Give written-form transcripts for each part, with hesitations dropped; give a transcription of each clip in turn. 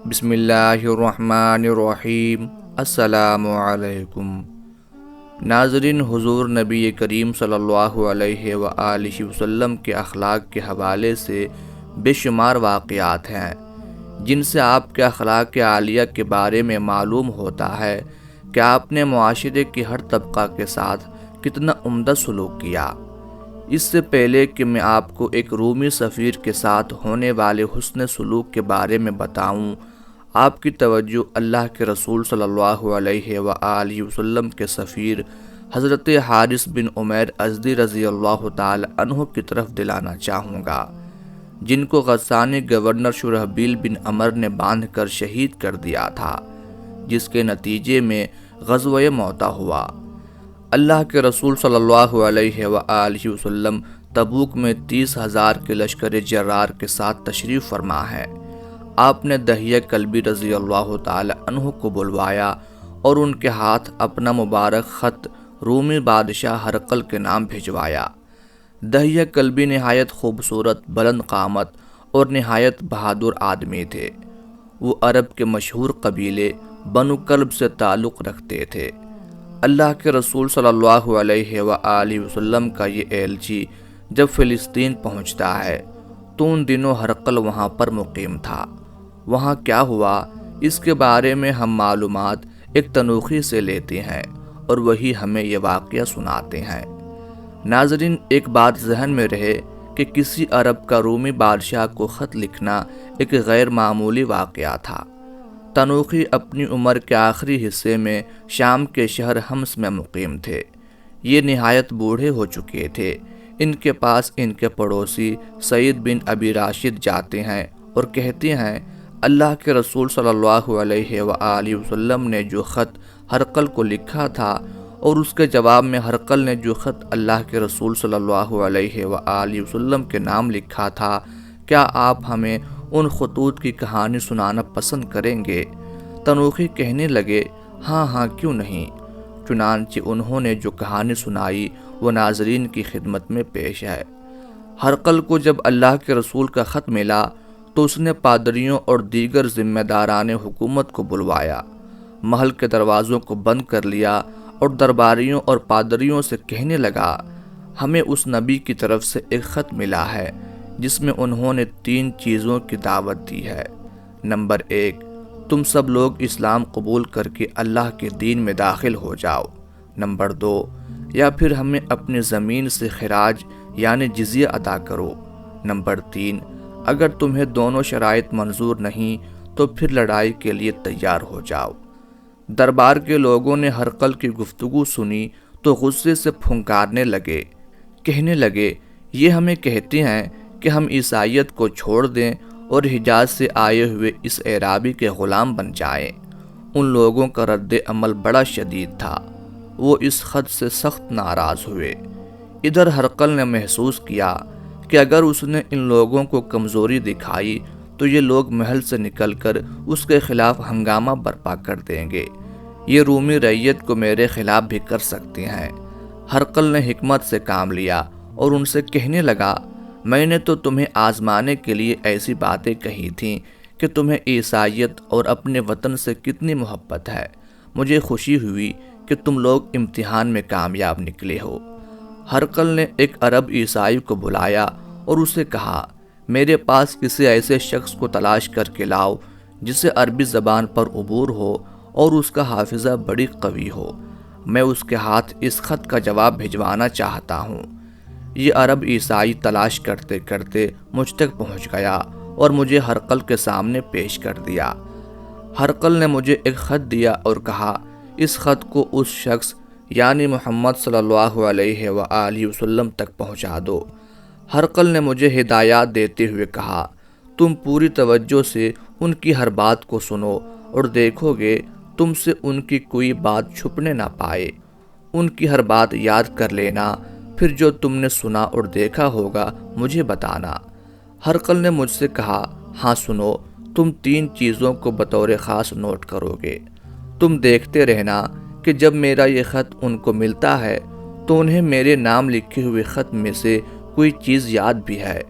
بسم اللہ الرحمن الرحیم۔ السلام علیکم ناظرین، حضور نبی کریم صلی اللہ علیہ وآلہ وسلم کے اخلاق کے حوالے سے بے شمار واقعات ہیں جن سے آپ کے اخلاق عالیہ کے بارے میں معلوم ہوتا ہے کہ آپ نے معاشرے کے ہر طبقہ کے ساتھ کتنا عمدہ سلوک کیا۔ اس سے پہلے کہ میں آپ کو ایک رومی سفیر کے ساتھ ہونے والے حسن سلوک کے بارے میں بتاؤں، آپ کی توجہ اللہ کے رسول صلی اللہ علیہ وآلہ وسلم کے سفیر حضرت حارث بن عمیر ازدی رضی اللہ تعالی عنہ کی طرف دلانا چاہوں گا، جن کو غسانی گورنر شرحبیل بن عمر نے باندھ کر شہید کر دیا تھا، جس کے نتیجے میں غزوہ موطا ہوا۔ اللہ کے رسول صلی اللہ علیہ وآلہ وسلم تبوک میں 30,000 کے لشکر جرار کے ساتھ تشریف فرما ہے۔ آپ نے دحیہ کلبی رضی اللہ تعالی عنہ کو بلوایا اور ان کے ہاتھ اپنا مبارک خط رومی بادشاہ ہرقل کے نام بھجوایا۔ دحیہ کلبی نہایت خوبصورت، بلند قامت اور نہایت بہادر آدمی تھے۔ وہ عرب کے مشہور قبیلے بنو کلب سے تعلق رکھتے تھے۔ اللہ کے رسول صلی اللہ علیہ وآلہ وسلم کا یہ ایلچی جب فلسطین پہنچتا ہے تو ان دنوں ہرقل وہاں پر مقیم تھا۔ وہاں کیا ہوا، اس کے بارے میں ہم معلومات ایک تنوخی سے لیتے ہیں اور وہی ہمیں یہ واقعہ سناتے ہیں۔ ناظرین، ایک بات ذہن میں رہے کہ کسی عرب کا رومی بادشاہ کو خط لکھنا ایک غیر معمولی واقعہ تھا۔ تنوخی اپنی عمر کے آخری حصے میں شام کے شہر حمص میں مقیم تھے۔ یہ نہایت بوڑھے ہو چکے تھے۔ ان کے پاس ان کے پڑوسی سعید بن ابی راشد جاتے ہیں اور کہتے ہیں، اللہ کے رسول صلی اللہ علیہ وآلہ وسلم نے جو خط ہرقل کو لکھا تھا اور اس کے جواب میں ہرقل نے جو خط اللہ کے رسول صلی اللہ علیہ وآلہ وسلم کے نام لکھا تھا، کیا آپ ہمیں ان خطوط کی کہانی سنانا پسند کریں گے؟ تنوخی کہنے لگے، ہاں کیوں نہیں۔ چنانچہ انہوں نے جو کہانی سنائی وہ ناظرین کی خدمت میں پیش ہے۔ ہرقل کو جب اللہ کے رسول کا خط ملا تو اس نے پادریوں اور دیگر ذمہ داران حکومت کو بلوایا، محل کے دروازوں کو بند کر لیا اور درباریوں اور پادریوں سے کہنے لگا، ہمیں اس نبی کی طرف سے ایک خط ملا ہے جس میں انہوں نے 3 چیزوں کی دعوت دی ہے۔ نمبر 1، تم سب لوگ اسلام قبول کر کے اللہ کے دین میں داخل ہو جاؤ۔ نمبر 2، یا پھر ہمیں اپنی زمین سے خراج یعنی جزیہ ادا کرو۔ نمبر 3، اگر تمہیں دونوں شرائط منظور نہیں تو پھر لڑائی کے لیے تیار ہو جاؤ۔ دربار کے لوگوں نے ہرقل کی گفتگو سنی تو غصے سے پھنکارنے لگے، کہنے لگے، یہ ہمیں کہتے ہیں کہ ہم عیسائیت کو چھوڑ دیں اور حجاز سے آئے ہوئے اس اعرابی کے غلام بن جائیں۔ ان لوگوں کا رد عمل بڑا شدید تھا، وہ اس خط سے سخت ناراض ہوئے۔ ادھر ہرقل نے محسوس کیا کہ اگر اس نے ان لوگوں کو کمزوری دکھائی تو یہ لوگ محل سے نکل کر اس کے خلاف ہنگامہ برپا کر دیں گے، یہ رومی رعیت کو میرے خلاف بھی کر سکتے ہیں۔ ہرقل نے حکمت سے کام لیا اور ان سے کہنے لگا، میں نے تو تمہیں آزمانے کے لیے ایسی باتیں کہی تھیں کہ تمہیں عیسائیت اور اپنے وطن سے کتنی محبت ہے۔ مجھے خوشی ہوئی کہ تم لوگ امتحان میں کامیاب نکلے ہو۔ ہرقل نے ایک عرب عیسائی کو بلایا اور اسے کہا، میرے پاس کسی ایسے شخص کو تلاش کر کے لاؤ جسے عربی زبان پر عبور ہو اور اس کا حافظہ بڑی قوی ہو، میں اس کے ہاتھ اس خط کا جواب بھجوانا چاہتا ہوں۔ یہ عرب عیسائی تلاش کرتے کرتے مجھ تک پہنچ گیا اور مجھے ہرقل کے سامنے پیش کر دیا۔ ہرقل نے مجھے ایک خط دیا اور کہا، اس خط کو اس شخص یعنی محمد صلی اللہ علیہ وآلہ وسلم تک پہنچا دو۔ ہرقل نے مجھے ہدایات دیتے ہوئے کہا، تم پوری توجہ سے ان کی ہر بات کو سنو اور دیکھو گے تم سے ان کی کوئی بات چھپنے نہ پائے۔ ان کی ہر بات یاد کر لینا، پھر جو تم نے سنا اور دیکھا ہوگا مجھے بتانا۔ ہرقل نے مجھ سے کہا، ہاں سنو، تم 3 چیزوں کو بطور خاص نوٹ کرو گے۔ تم دیکھتے رہنا کہ جب میرا یہ خط ان کو ملتا ہے تو انہیں میرے نام لکھے ہوئے خط میں سے کوئی چیز یاد بھی ہے۔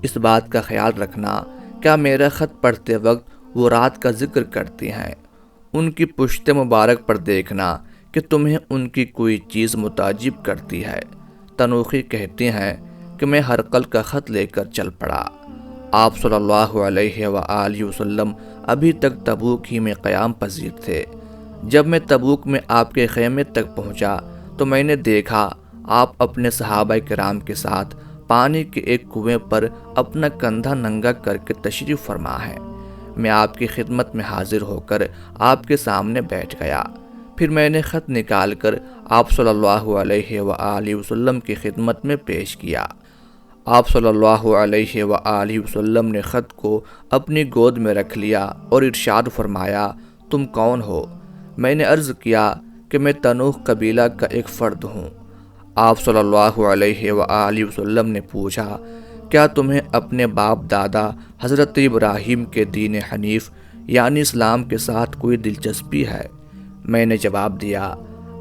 اس بات کا خیال رکھنا، کیا میرا خط پڑھتے وقت وہ رات کا ذکر کرتی ہیں، ان کی پشت مبارک پر دیکھنا کہ تمہیں ان کی کوئی چیز متعجب کرتی ہے۔ تنوخی کہتی ہیں کہ میں ہرقل کا خط لے کر چل پڑا۔ آپ صلی اللہ علیہ وآلہ وسلم ابھی تک تبوک ہی میں قیام پذیر تھے۔ جب میں تبوک میں آپ کے خیمے تک پہنچا تو میں نے دیکھا آپ اپنے صحابہ کرام کے ساتھ پانی کے ایک کنویں پر اپنا کندھا ننگا کر کے تشریف فرما ہے۔ میں آپ کی خدمت میں حاضر ہو کر آپ کے سامنے بیٹھ گیا۔ پھر میں نے خط نکال کر آپ صلی اللہ علیہ وآلہ وسلم کی خدمت میں پیش کیا۔ آپ صلی اللہ علیہ وآلہ وسلم نے خط کو اپنی گود میں رکھ لیا اور ارشاد فرمایا، تم کون ہو؟ میں نے عرض کیا کہ میں تنوخ قبیلہ کا ایک فرد ہوں۔ آپ صلی اللہ علیہ وآلہ وسلم نے پوچھا، کیا تمہیں اپنے باپ دادا حضرت ابراہیم کے دین حنیف یعنی اسلام کے ساتھ کوئی دلچسپی ہے؟ میں نے جواب دیا،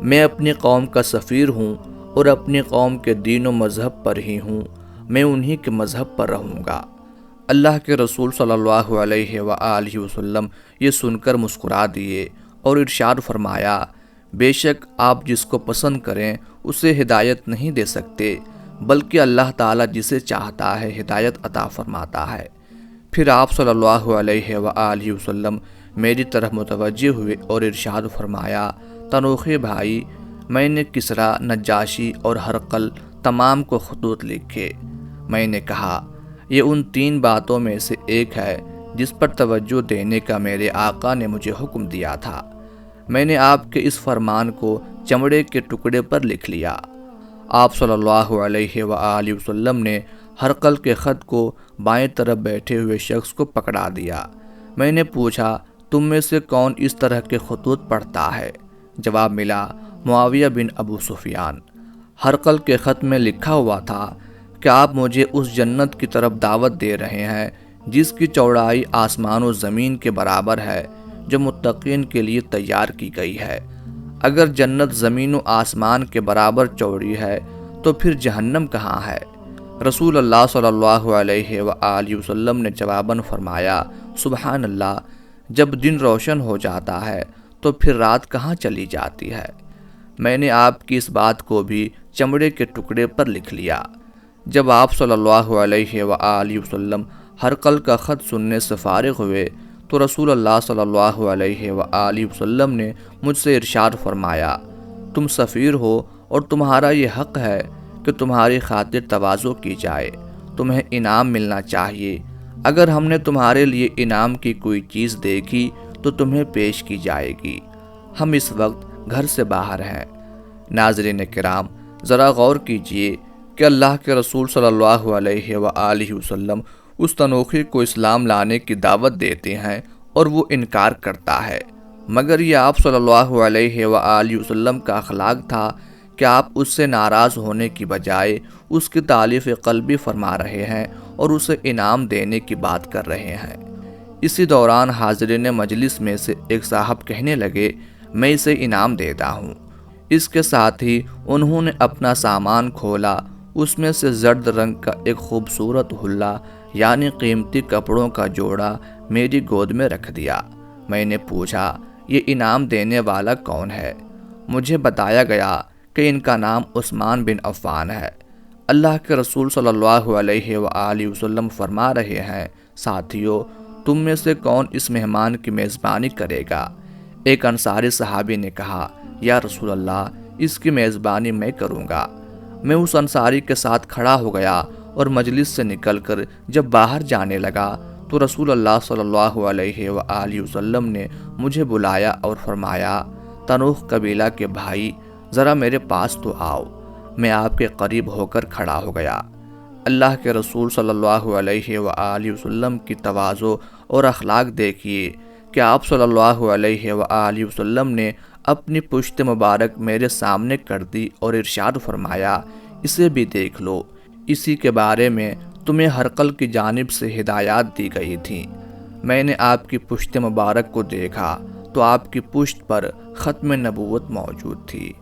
میں اپنی قوم کا سفیر ہوں اور اپنی قوم کے دین و مذہب پر ہی ہوں، میں انہی کے مذہب پر رہوں گا۔ اللہ کے رسول صلی اللہ علیہ وآلہ وسلم یہ سن کر مسکرا دیے اور ارشاد فرمایا، بے شک آپ جس کو پسند کریں اسے ہدایت نہیں دے سکتے، بلکہ اللہ تعالیٰ جسے چاہتا ہے ہدایت عطا فرماتا ہے۔ پھر آپ صلی اللہ علیہ وآلہ وسلم میری طرف متوجہ ہوئے اور ارشاد فرمایا، تنوخی بھائی، میں نے کسریٰ، نجاشی اور ہرقل تمام کو خطوط لکھے۔ میں نے کہا، یہ ان 3 باتوں میں سے ایک ہے جس پر توجہ دینے کا میرے آقا نے مجھے حکم دیا تھا۔ میں نے آپ کے اس فرمان کو چمڑے کے ٹکڑے پر لکھ لیا۔ آپ صلی اللہ علیہ وآلہ وسلم نے ہرقل کے خط کو بائیں طرف بیٹھے ہوئے شخص کو پکڑا دیا۔ میں نے پوچھا، تم میں سے کون اس طرح کے خطوط پڑھتا ہے؟ جواب ملا، معاویہ بن ابو سفیان۔ ہرقل کے خط میں لکھا ہوا تھا کہ آپ مجھے اس جنت کی طرف دعوت دے رہے ہیں جس کی چوڑائی آسمان و زمین کے برابر ہے، جو متقین کے لیے تیار کی گئی ہے۔ اگر جنت زمین و آسمان کے برابر چوڑی ہے تو پھر جہنم کہاں ہے؟ رسول اللہ صلی اللہ علیہ وآلہ وسلم نے جواباً فرمایا، سبحان اللہ، جب دن روشن ہو جاتا ہے تو پھر رات کہاں چلی جاتی ہے؟ میں نے آپ کی اس بات کو بھی چمڑے کے ٹکڑے پر لکھ لیا۔ جب آپ صلی اللہ علیہ وآلہ وسلم ہرقل کا خط سننے سے فارغ ہوئے تو رسول اللہ صلی اللہ علیہ وآلہ وسلم نے مجھ سے ارشاد فرمایا، تم سفیر ہو اور تمہارا یہ حق ہے کہ تمہاری خاطر تواضع کی جائے، تمہیں انعام ملنا چاہیے۔ اگر ہم نے تمہارے لیے انعام کی کوئی چیز دیکھی تو تمہیں پیش کی جائے گی۔ ہم اس وقت گھر سے باہر ہیں۔ ناظرین کرام، ذرا غور کیجئے کہ اللہ کے رسول صلی اللہ علیہ وآلہ وسلم اس تنوخی کو اسلام لانے کی دعوت دیتے ہیں اور وہ انکار کرتا ہے، مگر یہ آپ صلی اللہ علیہ وآلہ وسلم کا اخلاق تھا کہ آپ اس سے ناراض ہونے کی بجائے اس کی تعریف قلبی فرما رہے ہیں اور اسے انعام دینے کی بات کر رہے ہیں۔ اسی دوران حاضرین مجلس میں سے ایک صاحب کہنے لگے، میں اسے انعام دیتا ہوں۔ اس کے ساتھ ہی انہوں نے اپنا سامان کھولا، اس میں سے زرد رنگ کا ایک خوبصورت حلہ یعنی قیمتی کپڑوں کا جوڑا میری گود میں رکھ دیا۔ میں نے پوچھا، یہ انعام دینے والا کون ہے؟ مجھے بتایا گیا کہ ان کا نام عثمان بن عفان ہے۔ اللہ کے رسول صلی اللہ علیہ وآلہ وسلم فرما رہے ہیں، ساتھیو، تم میں سے کون اس مہمان کی میزبانی کرے گا؟ ایک انصاری صحابی نے کہا، یا رسول اللہ، اس کی میزبانی میں کروں گا۔ میں اس انصاری کے ساتھ کھڑا ہو گیا اور مجلس سے نکل کر جب باہر جانے لگا تو رسول اللہ صلی اللہ علیہ وآلہ وسلم نے مجھے بلایا اور فرمایا، تنوخ قبیلہ کے بھائی، ذرا میرے پاس تو آؤ۔ میں آپ کے قریب ہو کر کھڑا ہو گیا۔ اللہ کے رسول صلی اللہ علیہ وآلہ وسلم کی تواضع اور اخلاق دیکھیے کہ آپ صلی اللہ علیہ وآلہ وسلم نے اپنی پشت مبارک میرے سامنے کر دی اور ارشاد فرمایا، اسے بھی دیکھ لو، اسی کے بارے میں تمہیں ہرقل کی جانب سے ہدایات دی گئی تھیں۔ میں نے آپ کی پشت مبارک کو دیکھا تو آپ کی پشت پر ختم نبوت موجود تھی۔